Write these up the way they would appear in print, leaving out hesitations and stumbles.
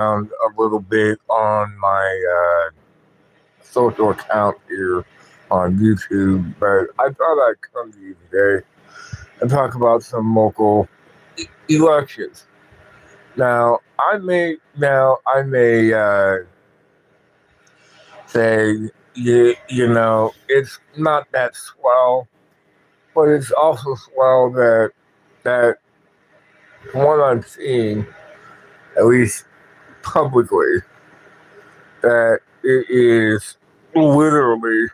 around a little bit on my social account here on YouTube, but I thought I'd come to you today and talk about some local elections. Now I may say it's not that swell, but it's also swell that from what I'm seeing, at least publicly, that it is literally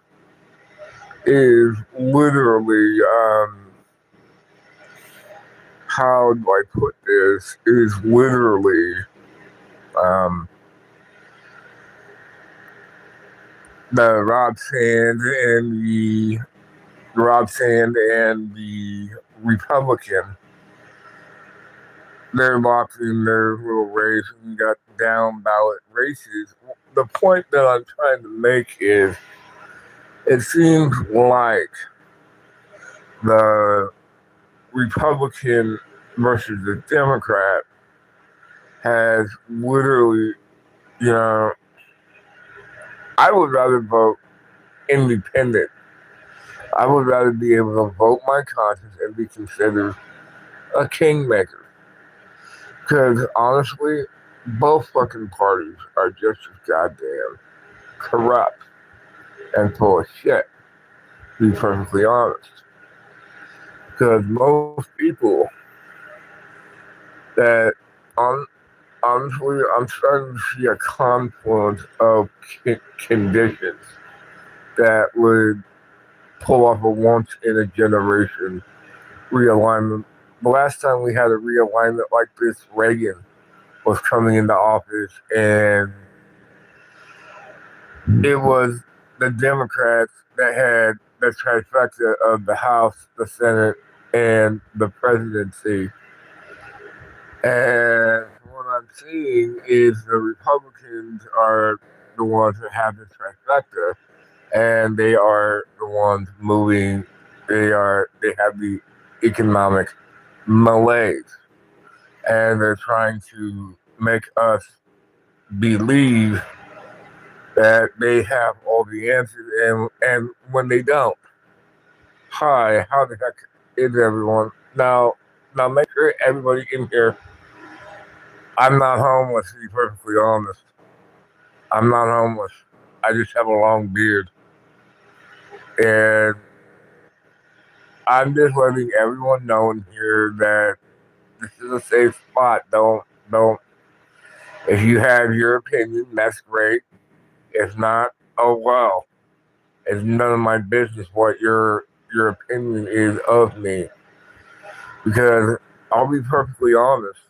how do I put this? It is literally um the Rob Sand and the Republican. They're locked in their little race and you got down ballot races. The point that I'm trying to make is it seems like the Republican versus the Democrat has literally, you know, I would rather vote independent. I would rather be able to vote my conscience and be considered a kingmaker. Because honestly, both fucking parties are just as goddamn corrupt and full of shit, to be perfectly honest. Because most people that, on, honestly, I'm starting to see a confluence of conditions that would pull off a once in a generation realignment. The last time we had a realignment like this, Reagan was coming into office, and it was the Democrats that had the trifecta of the House, the Senate, and the presidency. And what I'm seeing is the Republicans are the ones that have the trifecta, and they are the ones moving. They have the economic malaise, and they're trying to make us believe that they have all the answers, and when they don't, hi, how the heck is everyone? Now make sure everybody in here. I'm not homeless, to be perfectly honest. I'm not homeless. I just have a long beard, and I'm just letting everyone know in here that this is a safe spot. Don't. If you have your opinion, that's great. If not, oh well. It's none of my business what your opinion is of me, because I'll be perfectly honest.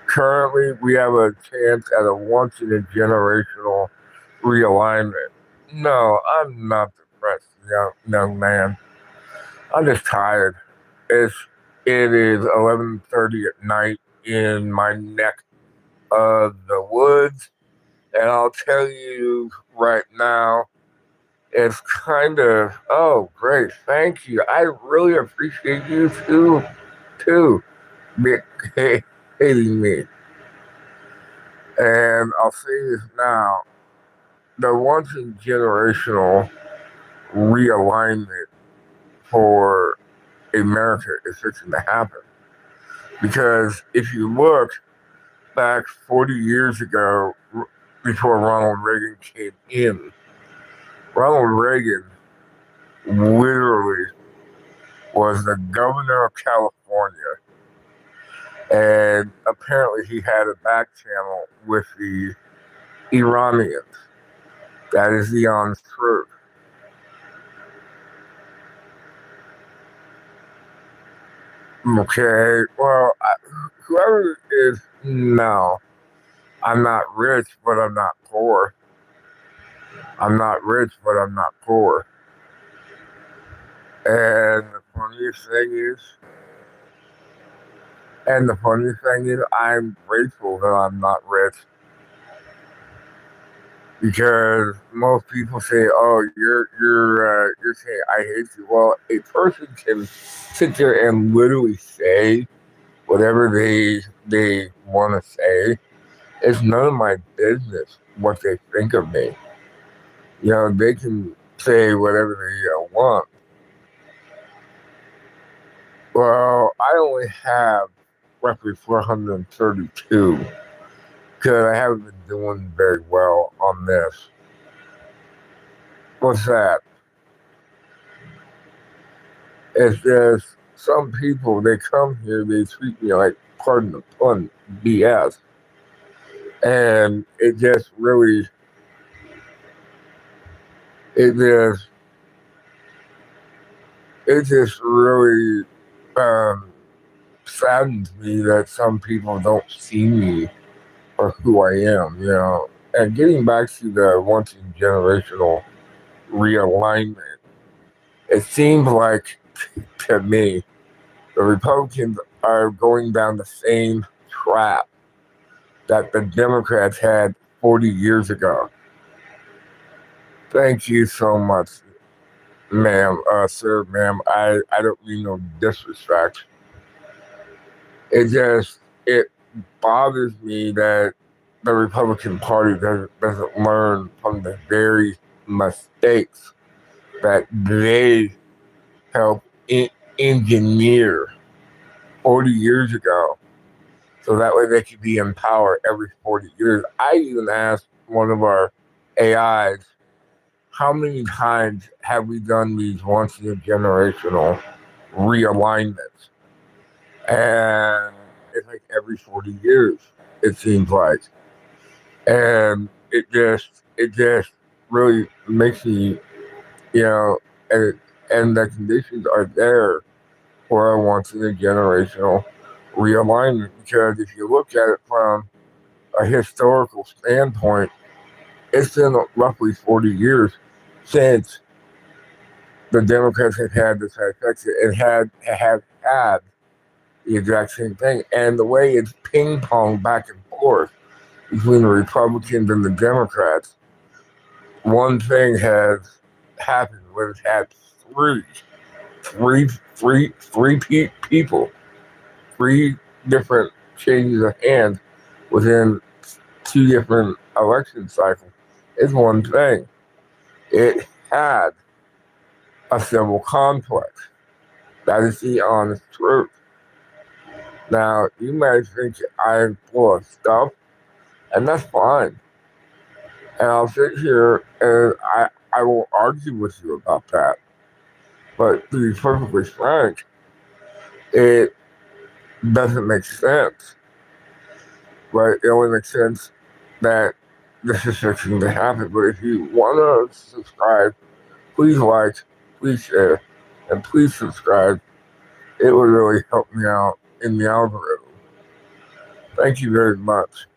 Currently, we have a chance at a once in a generational realignment. No, I'm not depressed, young man. I'm just tired. It's it is 11:30 at night in my neck of the woods, and I'll tell you right now, it's kind of oh great, thank you. I really appreciate you too, be- hating me. And I'll say this now: the once in generational realignment for America is fixing to happen. Because if you look back 40 years ago, before Ronald Reagan came in, Ronald Reagan literally was the governor of California. And apparently he had a back channel with the Iranians. That is the honest truth. Okay, well, whoever is, no, I'm not rich, but I'm not poor. I'm not rich, but I'm not poor. And the funniest thing is, I'm grateful that I'm not rich, because most people say, "Oh, you're saying I hate you." Well, a person can sit there and literally say whatever they want to say. It's none of my business what they think of me. They can say whatever they want. Well, I only have roughly 432 because I haven't been doing very well on this. What's that? It's just some people, they come here, they treat me like, pardon the pun, BS. And it just, it just really um, saddens me that some people don't see me for who I am. And getting back to the wanting generational realignment, it seems like to me the Republicans are going down the same trap that the Democrats had 40 years ago. Thank you so much, ma'am, sir, ma'am. I don't mean no disrespect. It bothers me that the Republican Party doesn't learn from the very mistakes that they helped engineer 40 years ago. So that way they could be in power every 40 years. I even asked one of our AIs, how many times have we done these once in a generational realignments? And it's like every 40 years, it seems like. And it just really makes me, you know, and, and the conditions are there for a once in a generational realignment. Because if you look at it from a historical standpoint, it's been roughly 40 years since the Democrats have had this effect and have had the exact same thing. And the way it's ping pong back and forth between the Republicans and the Democrats, one thing has happened where it's had three, people, three different changes of hands within two different election cycles is one thing. It had a civil conflict. That is the honest truth. Now, you may think I'm full of stuff, and that's fine. And I'll sit here and I will argue with you about that. But to be perfectly frank, it doesn't make sense. But it only makes sense that this is fixing to happen. But if you want to subscribe, please like, please share, and please subscribe. It would really help me out in the algorithm. Thank you very much.